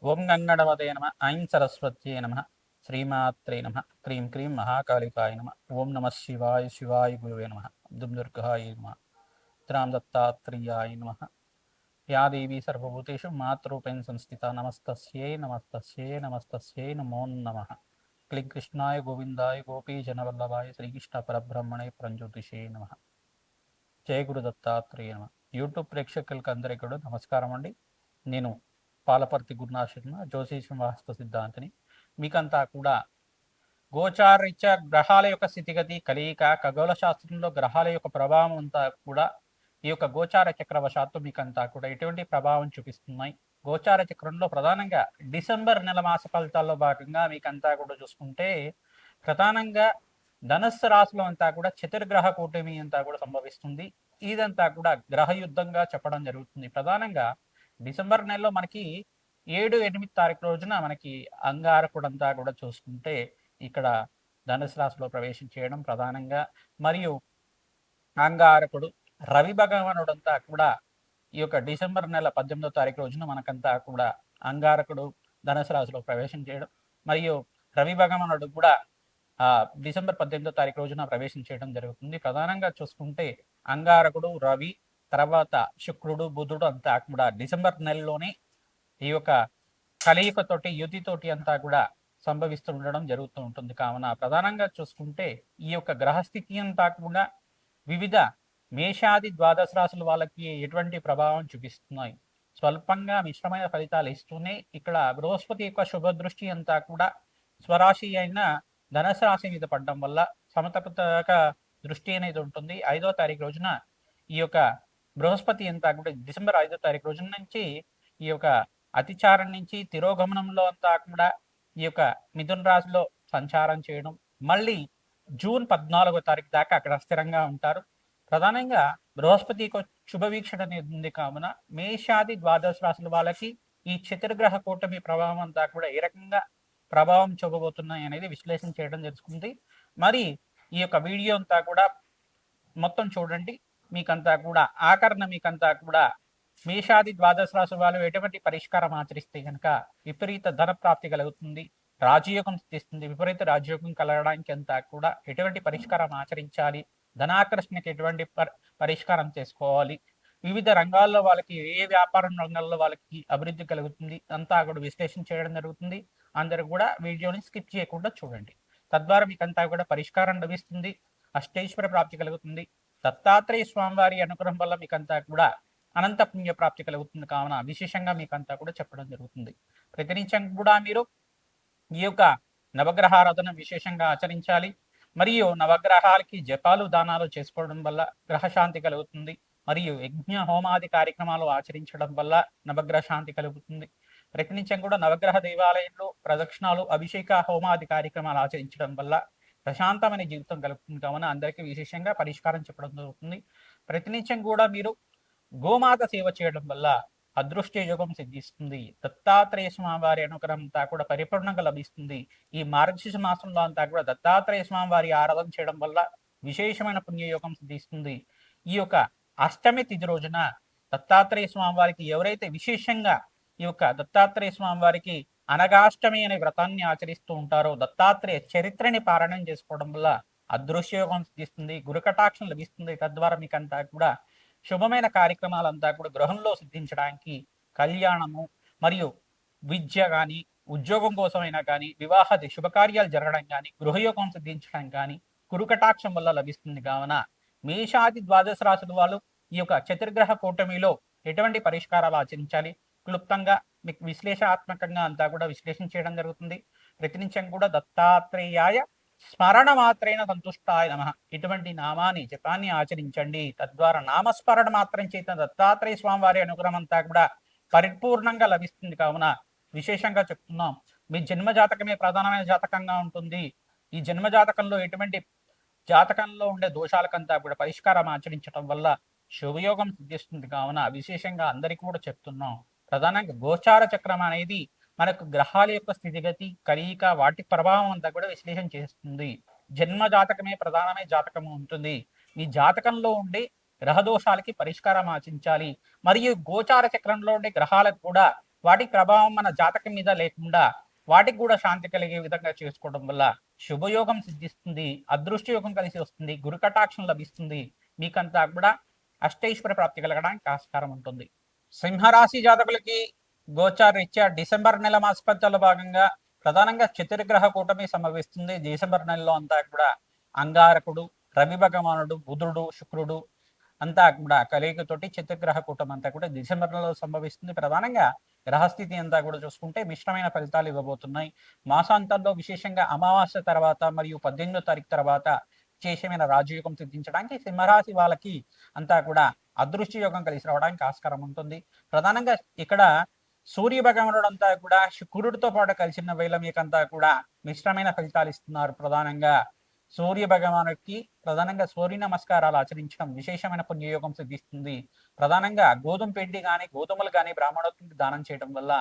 ఓం గంగణవతే నమ ఐం సరస్వత్యే నమ శ్రీమాత్రే నమ క్రీం క్రీం మహాకాళికాయ నమ ఓం నమ శివాయ శివాయ గురువే నమ దుమ్ దుర్గాయ నమ త్రాం దత్తాత్రేయాయ నమ యా దేవీ సర్వభూతేషు మాతృరూపేణ సంస్థిత నమస్తస్యై నమస్తస్యై నమస్తస్యై నమో నమ క్లీం కృష్ణాయ గోవిందాయ గోపీజనవల్లభాయ శ్రీకృష్ణ పరబ్రహ్మణే పరంజ్యోతిషే నమ. జయ గురు దత్తాత్రేయ నమ. యూట్యూబ్ ప్రేక్షకులకు అందరికీ కూడా నమస్కారం అండి. నేను పాలపర్తి గురునాథ్ శర్మ, జ్యోతిష వాస్తు సిద్ధాంతిని. మీకంతా కూడా గోచారీత్యా గ్రహాల యొక్క స్థితిగతి, కలయిక, ఖగోళ శాస్త్రంలో గ్రహాల యొక్క ప్రభావం అంతా కూడా ఈ యొక్క గోచార చక్రవశాత్తు మీకంతా కూడా ఎటువంటి ప్రభావం చూపిస్తున్నాయి. గోచార చక్రంలో ప్రధానంగా డిసెంబర్ నెల మాస ఫలితాల్లో భాగంగా మీకంతా కూడా చూసుకుంటే ప్రధానంగా ధనస్సు రాశిలో అంతా కూడా చతుర్గ్రహ కూటమి అంతా కూడా సంభవిస్తుంది. ఇదంతా కూడా గ్రహ యుద్ధంగా చెప్పడం జరుగుతుంది. ప్రధానంగా డిసెంబర్ నెలలో మనకి 7-8 తారీఖు రోజున మనకి అంగారకుడంతా కూడా చూసుకుంటే ఇక్కడ ధనుసు రాశిలో ప్రవేశం చేయడం ప్రధానంగా, మరియు అంగారకుడు రవి భగవానుడంతా కూడా ఈ యొక్క డిసెంబర్ నెల 18వ తారీఖు రోజున మనకంతా కూడా అంగారకుడు ధనుసు రాశిలో ప్రవేశం చేయడం, మరియు రవి భగవానుడు కూడా డిసెంబర్ 18వ తారీఖు రోజున ప్రవేశం చేయడం జరుగుతుంది. ప్రధానంగా చూసుకుంటే అంగారకుడు, రవి, తర్వాత శుక్రుడు, బుధుడు అంతా కూడా డిసెంబర్ నెలలోనే ఈ యొక్క కలయికతోటి, యుతితోటి అంతా కూడా సంభవిస్తూ ఉండడం జరుగుతూ ఉంటుంది. కావున ప్రధానంగా చూసుకుంటే ఈ యొక్క గ్రహస్థితి అంతా కూడా వివిధ మేషాది ద్వాదశ రాశుల వాళ్ళకి ఎటువంటి ప్రభావం చూపిస్తున్నాయి. స్వల్పంగా మిశ్రమైన ఫలితాలు ఇస్తూనే ఇక్కడ బృహస్పతి యొక్క శుభ దృష్టి అంతా కూడా స్వరాశి అయిన ధనుసు రాశి మీద పడడం వల్ల సమతపక దృష్టి అనేది ఉంటుంది. 5వ తారీఖు రోజున ఈ యొక్క బృహస్పతి అంతా కూడా డిసెంబర్ 5వ తారీఖు రోజున నుంచి ఈ యొక్క అతిచారం నుంచి తిరోగమనంలో అంతా కూడా ఈ యొక్క మిథున రాశిలో సంచారం చేయడం, మళ్ళీ జూన్ 14వ తారీఖు దాకా అక్కడ స్థిరంగా ఉంటారు. ప్రధానంగా బృహస్పతి శుభ వీక్షణ అనేది ఉంది. కావున మేషాది ద్వాదశ రాశుల వాళ్ళకి ఈ చతుర్గ్రహ కూటమి ప్రభావం అంతా కూడా ఏ రకంగా ప్రభావం చూపబోతున్నాయి అనేది విశ్లేషణ చేయడం జరుగుతుంది. మరి ఈ యొక్క వీడియో అంతా కూడా మొత్తం చూడండి. మీకంతా కూడా ఆకరణ మీకంతా కూడా మేషాది ద్వాదశ రాశి వాళ్ళు ఎటువంటి పరిష్కారం ఆచరిస్తే కనుక విపరీత ధన ప్రాప్తి కలుగుతుంది, రాజయోగం సిద్ధిస్తుంది. విపరీత రాజయోగం కలగడానికి అంతా కూడా ఎటువంటి పరిష్కారం ఆచరించాలి, ధనాకర్షణకి ఎటువంటి పరిష్కారం చేసుకోవాలి, వివిధ రంగాల్లో వాళ్ళకి ఏ వ్యాపార రంగాల్లో వాళ్ళకి అభివృద్ధి కలుగుతుంది అంతా కూడా విశ్లేషణ చేయడం జరుగుతుంది. అందరూ కూడా వీడియోని స్కిప్ చేయకుండా చూడండి. తద్వారా మీకంతా కూడా పరిష్కారం లభిస్తుంది, అష్టైశ్వర ప్రాప్తి కలుగుతుంది. దత్తాత్రేయ స్వామివారి అనుగ్రహం వల్ల మీకంతా కూడా అనంత పుణ్య ప్రాప్తి కలుగుతుంది. కావున విశేషంగా మీకంతా కూడా చెప్పడం జరుగుతుంది. ప్రతినిత్యం కూడా మీరు ఈ యొక్క నవగ్రహారాధన విశేషంగా ఆచరించాలి. మరియు నవగ్రహాలకి జపాలు, దానాలు చేసుకోవడం వల్ల గ్రహశాంతి కలుగుతుంది. మరియు యజ్ఞ హోమాది కార్యక్రమాలు ఆచరించడం వల్ల నవగ్రహ శాంతి కలుగుతుంది. ప్రతినిత్యం కూడా నవగ్రహ దేవాలయంలో ప్రదక్షిణాలు, అభిషేక హోమాది కార్యక్రమాలు ఆచరించడం వల్ల ప్రశాంతమైన జీవితం కలుగుతుంది. కావున అందరికీ విశేషంగా పరిష్కారం చెప్పడం జరుగుతుంది. ప్రతినిత్యం కూడా మీరు గోమాత సేవ చేయడం వల్ల అదృష్ట యోగం సిద్ధిస్తుంది. దత్తాత్రేయ స్వామి వారి అనుగ్రహం అంతా కూడా పరిపూర్ణంగా లభిస్తుంది. ఈ మార్గశిర మాసంలో అంతా కూడా దత్తాత్రేయ స్వామి వారి ఆరాధన చేయడం వల్ల విశేషమైన పుణ్యయోగం సిద్ధిస్తుంది. ఈ యొక్క అష్టమి తిథి రోజున దత్తాత్రేయ స్వామి వారికి ఎవరైతే విశేషంగా ఈ యొక్క దత్తాత్రేయ స్వామి వారికి అనగాష్టమి అనే వ్రతాన్ని ఆచరిస్తూ ఉంటారో, దత్తాత్రేయ చరిత్రని పారాయణం చేసుకోవడం వల్ల అదృశ్యయోగం సిద్ధిస్తుంది, గురుకటాక్షం లభిస్తుంది. తద్వారా మీకంతా కూడా శుభమైన కార్యక్రమాలంతా కూడా గృహంలో సిద్ధించడానికి, కళ్యాణము మరియు విద్య కానీ, ఉద్యోగం కోసమైనా కానీ, వివాహాది శుభకార్యాలు జరగడం కానీ, గృహయోగం సిద్ధించడం కానీ గురుకటాక్షం వల్ల లభిస్తుంది. కావున మేషాది ద్వాదశ రాశుల వాళ్ళు ఈ యొక్క చతుర్గ్రహ కూటమిలో ఎటువంటి పరిష్కారాలు ఆచరించాలి, క్లుప్తంగా మీకు విశ్లేషణాత్మకంగా అంతా కూడా విశ్లేషణ చేయడం జరుగుతుంది. ప్రతినిత్యం కూడా దత్తాత్రేయాయ స్మరణ మాత్రైన సంతుష్టాయ నమః ఇటువంటి నామాన్ని జపాన్ని ఆచరించండి. తద్వారా నామస్మరణ మాత్రం చేత దత్తాత్రేయ స్వామి వారి అనుగ్రహం అంతా కూడా పరిపూర్ణంగా లభిస్తుంది. కావున విశేషంగా చెప్తున్నాం, మీ జన్మ జాతకమే ప్రధానమైన జాతకంగా ఉంటుంది. ఈ జన్మ జాతకంలో ఎటువంటి జాతకంలో ఉండే దోషాలకంతా కూడా పరిష్కారం ఆచరించడం వల్ల శుభయోగం సిద్ధిస్తుంది. కావున విశేషంగా అందరికీ కూడా చెప్తున్నాం. ప్రధానంగా గోచార చక్రం అనేది మనకు గ్రహాల యొక్క స్థితిగతి, కలయిక, వాటి ప్రభావం అంతా కూడా విశ్లేషణ చేస్తుంది. జన్మ జాతకమే ప్రధానమే జాతకము ఉంటుంది. మీ జాతకంలో ఉండే గ్రహ దోషాలకి పరిష్కారం ఆచరించాలి. మరియు గోచార చక్రంలో ఉండే గ్రహాలకు కూడా వాటి ప్రభావం మన జాతకం మీద లేకుండా వాటికి కూడా శాంతి కలిగే విధంగా చేసుకోవడం వల్ల శుభయోగం సిద్ధిస్తుంది, అదృష్ట యోగం కలిసి వస్తుంది, గురు కటాక్షం లభిస్తుంది. మీకంతా కూడా అష్టైశ్వర ప్రాప్తి కలగడానికి ఆస్కారం ఉంటుంది. సింహరాశి జాతకులకి గోచారీత్యా డిసెంబర్ నెల మాస ఫలితాల్లో భాగంగా ప్రధానంగా చతుర్గ్రహ కూటమి సంభవిస్తుంది. డిసెంబర్ నెలలో అంతా కూడా అంగారకుడు, రవి భగవానుడు, బుధుడు, శుక్రుడు అంతా కూడా కలయికతోటి చతుర్గ్రహ కూటమి అంతా కూడా డిసెంబర్ నెలలో సంభవిస్తుంది. ప్రధానంగా గ్రహస్థితి అంతా కూడా చూసుకుంటే మిశ్రమైన ఫలితాలు ఇవ్వబోతున్నాయి. మాసాంతంలో విశేషంగా అమావాస్య తర్వాత మరియు 18వ తారీఖు తర్వాత విశేషమైన రాజయోగం సిద్ధించడానికి సింహరాశి వాళ్ళకి అంతా కూడా అదృష్ట యోగం కలిసి రావడానికి ఆస్కారం ఉంటుంది. ప్రధానంగా ఇక్కడ సూర్య భగవానుడు అంతా కూడా శుక్రుడితో పాటు కలిసిన వేళ మీకంతా కూడా మిశ్రమైన ఫలితాలు ఇస్తున్నారు. ప్రధానంగా సూర్య భగవానుడికి ప్రధానంగా సూర్య నమస్కారాలు ఆచరించడం విశేషమైన పుణ్యయోగం సిద్ధిస్తుంది. ప్రధానంగా గోధుమ పిండి కానీ గోధుమలు కానీ బ్రాహ్మణోత్తుకి దానం చేయడం వల్ల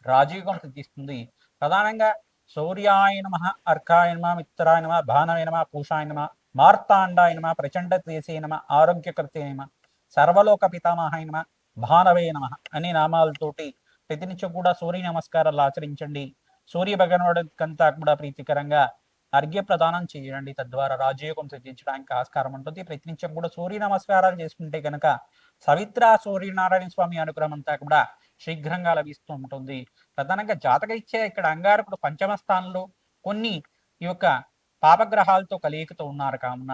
రాజయోగం సిద్ధిస్తుంది. ప్రధానంగా సూర్యాయ నమః, అర్కాయ నమః, మిత్రాయ నమః, భానవే నమః, పూషాయ నమః, మార్తాండాయ నమః, ప్రచండ తేజే నమః, ఆరోగ్యకర్తే నమః, సర్వలోక పితామహాయ నమః, భానవే నమః అనే నామాలతోటి ప్రతినిత్యం కూడా సూర్య నమస్కారాలు ఆచరించండి. సూర్య భగవానుడికంతా కూడా ప్రీతికరంగా అర్ఘ్య ప్రదానం చేయండి. తద్వారా రాజయోగం సిద్ధించడానికి ఆస్కారం ఉంటుంది. ప్రతినిత్యం కూడా సూర్య నమస్కారాలు చేసుకుంటే కనుక సవిత్ర సూర్యనారాయణ స్వామి అనుగ్రహం అంతా కూడా శీఘ్రంగా లభిస్తూ ఉంటుంది. ప్రధానంగా జాతకరీత్యా ఇక్కడ అంగారకుడు పంచమ స్థానంలో కొన్ని ఈ యొక్క పాపగ్రహాలతో కలయికతో ఉన్నారు. కావున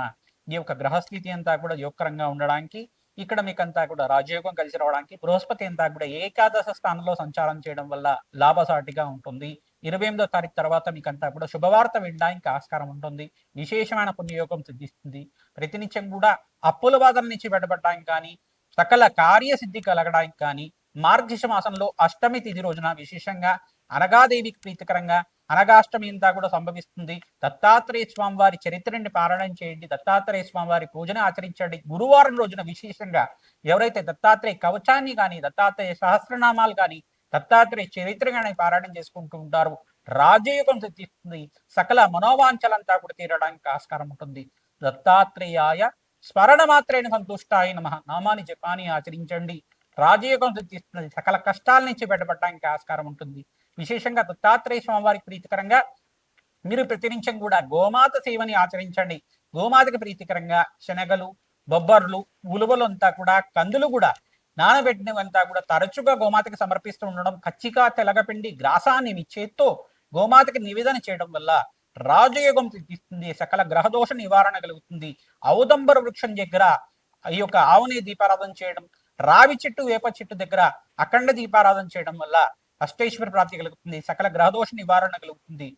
ఈ యొక్క గ్రహస్థితి అంతా కూడా యోగకరంగా ఉండడానికి ఇక్కడ మీకంతా కూడా రాజయోగం కలిసి రావడానికి బృహస్పతి అంతా కూడా ఏకాదశ స్థానంలో సంచారం చేయడం వల్ల లాభసాటిగా ఉంటుంది. 28వ తారీఖు తర్వాత మీకంతా కూడా శుభవార్త వినడానికి ఆస్కారం ఉంటుంది. విశేషమైన పుణ్యయోగం సిద్ధిస్తుంది. ప్రతినిత్యం కూడా అప్పుల బాధల నుంచి బయటపడడానికి కానీ సకల కార్యసిద్ధి కలగడానికి కానీ మార్గశిర మాసంలో అష్టమి తిథి రోజున విశేషంగా అనగాదేవికి ప్రీతికరంగా అనగాష్టమి అంతా కూడా సంభవిస్తుంది. దత్తాత్రేయ స్వామి వారి చరిత్రని పారాయణం చేయండి. దత్తాత్రేయ స్వామి వారి పూజను ఆచరించండి. గురువారం రోజున విశేషంగా ఎవరైతే దత్తాత్రేయ కవచాన్ని కానీ దత్తాత్రేయ సహస్రనామాలు కానీ దత్తాత్రేయ చరిత్ర కానీ పారాయణం చేసుకుంటూ ఉంటారు, రాజయోగం సిద్ధిస్తుంది. సకల మనోవాంఛలంతా కూడా తీరడానికి ఆస్కారం ఉంటుంది. దత్తాత్రేయాయ స్మరణ మాత్రేణ సంతుష్టాయ నమః నామాన్ని జపాన్ని ఆచరించండి. రాజయోగం సిద్ధిస్తుంది. సకల కష్టాల నుంచి బయటపడడానికి ఆస్కారం ఉంటుంది. విశేషంగా దత్తాత్రేయ స్వామి వారికి ప్రీతికరంగా మీరు ప్రతినిత్యం కూడా గోమాత సేవని ఆచరించండి. గోమాతకి ప్రీతికరంగా శనగలు, బొబ్బర్లు, ఉలువలు అంతా కూడా కందులు కూడా నానబెట్టినవంతా కూడా తరచుగా గోమాతకి సమర్పిస్తూ ఉండడం, కచ్చిక తెలగపిండి గ్రాసాన్ని మీ చేత్తో గోమాతకి నివేదన చేయడం వల్ల రాజయోగం సిద్ధిస్తుంది. సకల గ్రహదోష నివారణ కలుగుతుంది. ఔదంబర వృక్షం దగ్గర ఈ యొక్క ఆవుని దీపారాధన చేయడం, రావి చెట్టు వేప చెట్టు దగ్గర అఖండ దీపారాధన చేయడం వల్ల అష్టైశ్వర ప్రాప్తి కలుగుతుంది. సకల గ్రహదోష నివారణ కలుగుతుంది.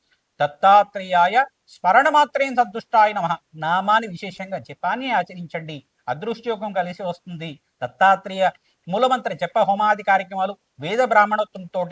దత్తాత్రేయాయ స్మరణ మాత్రేం సంతుష్టాయ నమః నామాన్ని విశేషంగా జపాన్ని ఆచరించండి. అదృష్టయోగం కలిసి వస్తుంది. దత్తాత్రేయ మూలమంత్ర జప హోమాది కార్యక్రమాలు వేద బ్రాహ్మణత్వంతో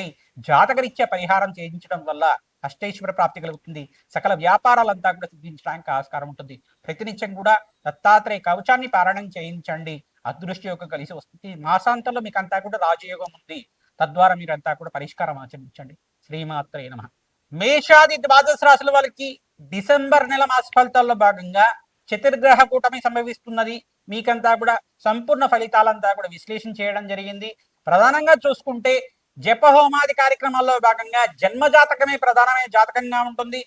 జాతకరీత్యా పరిహారం చేయించడం వల్ల అష్టైశ్వర ప్రాప్తి కలుగుతుంది. సకల వ్యాపారాలంతా కూడా సిద్ధించడానికి ఆస్కారం ఉంటుంది. ప్రతినిత్యం కూడా దత్తాత్రేయ కవచాన్ని పారాయణం చేయించండి. అదృష్టయోగం కలిసి వస్తుంది. మాసాంతంలో మీకు అంతా కూడా రాజయోగం ఉంది. తద్వారా మీరంతా కూడా పరిష్కారం ఆచరించండి. శ్రీమాత్రే నమః. మేషాది ద్వాదశ రాశుల వాళ్ళకి డిసెంబర్ నెల మాస ఫలితాల్లో భాగంగా చతుర్గ్రహ కూటమి సంభవిస్తున్నది. మీకంతా కూడా సంపూర్ణ ఫలితాలంతా కూడా విశ్లేషణ చేయడం జరిగింది. ప్రధానంగా చూసుకుంటే జపహోమాది కార్యక్రమాల్లో భాగంగా జన్మ జాతకమే ప్రధానమైన జాతకంగా ఉంటుంది.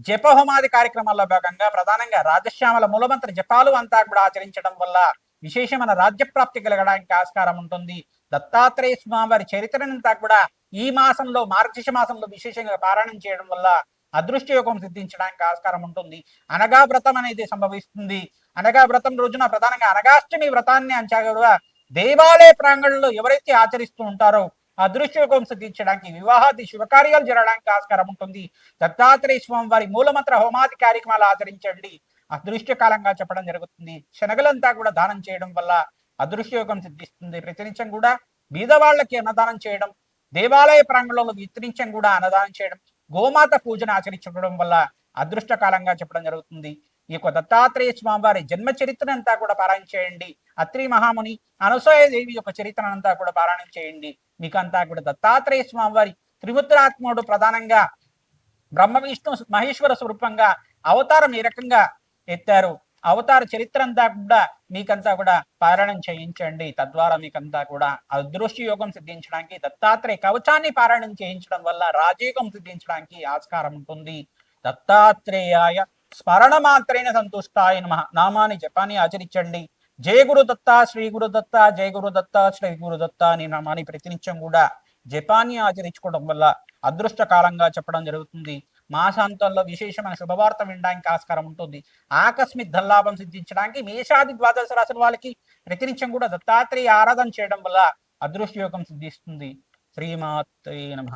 జపహోమాది కార్యక్రమాల్లో భాగంగా ప్రధానంగా రాజశ్యామల మూలమంత్ర జపాలు అంతా కూడా ఆచరించడం వల్ల విశేషమైన రాజ్యప్రాప్తి కలగడానికి ఆస్కారం ఉంటుంది. దత్తాత్రేయ స్వామి వారి చరిత్రనంతా కూడా ఈ మాసంలో మార్గశిర మాసంలో విశేషంగా పారాయణం చేయడం వల్ల అదృష్టయోగం సిద్ధించడానికి ఆస్కారం ఉంటుంది. అనగా వ్రతం అనేది సంభవిస్తుంది. అనగా వ్రతం రోజున ప్రధానంగా అనగాష్టమి వ్రతాన్ని అంచగా దేవాలయ ప్రాంగణంలో ఎవరైతే ఆచరిస్తూ ఉంటారో అదృష్టయోగం సిద్ధించడానికి వివాహాది శుభకార్యాలు జరగడానికి ఆస్కారం ఉంటుంది. దత్తాత్రేయ స్వామి వారి మూలమంత్ర హోమాది కార్యక్రమాలు ఆచరించండి. అదృష్టకాలంగా చెప్పడం జరుగుతుంది. శనగలంతా కూడా దానం చేయడం వల్ల అదృష్టయోగం సిద్ధిస్తుంది. ప్రతినిత్యం కూడా బీదవాళ్ళకి అన్నదానం చేయడం, దేవాలయ ప్రాంగణంలో ప్రతినిత్యం కూడా అన్నదానం చేయడం, గోమాత పూజను ఆచరించడం వల్ల అదృష్టకాలంగా చెప్పడం జరుగుతుంది. ఈ యొక్క దత్తాత్రేయ స్వామి వారి జన్మ చరిత్ర అంతా కూడా పారాయణ చేయండి. అత్రి మహాముని అనసూయ దేవి యొక్క చరిత్ర అంతా కూడా పారాయణం చేయండి. మీకంతా కూడా దత్తాత్రేయ స్వామి వారి త్రిపుత్రాత్ముడు ప్రధానంగా బ్రహ్మ విష్ణు మహేశ్వర స్వరూపంగా అవతారం ఏ రకంగా ఎత్తారు, అవతార చరిత్ర అంతా కూడా మీకంతా కూడా పారాయణం చేయించండి. తద్వారా మీకంతా కూడా అదృష్ట యోగం సిద్ధించడానికి దత్తాత్రేయ కవచాన్ని పారాయణం చేయించడం వల్ల రాజయోగం సిద్ధించడానికి ఆస్కారం ఉంటుంది. దత్తాత్రేయాయ స్మరణ మాత్రైన సంతుష్టాయ నమః నామాన్ని జపాన్ని ఆచరించండి. జయ గురు దత్త, శ్రీ గురు దత్త, జయ గురు దత్త, శ్రీ గురు దత్త అని నామాన్ని ప్రతినిత్యం కూడా జపాన్ని ఆచరించుకోవడం వల్ల అదృష్ట కాలంగా చెప్పడం జరుగుతుంది. మాసాంతంలో విశేషమైన శుభవార్త వినడానికి ఆస్కారం ఉంటుంది. ఆకస్మిక ధనలాభం సిద్ధించడానికి మేషాది ద్వాదశ రాశుల వాళ్ళకి ప్రతినిత్యం కూడా దత్తాత్రేయ ఆరాధన చేయడం వల్ల అదృష్ట యోగం సిద్ధిస్తుంది. శ్రీమాత్రే నమః.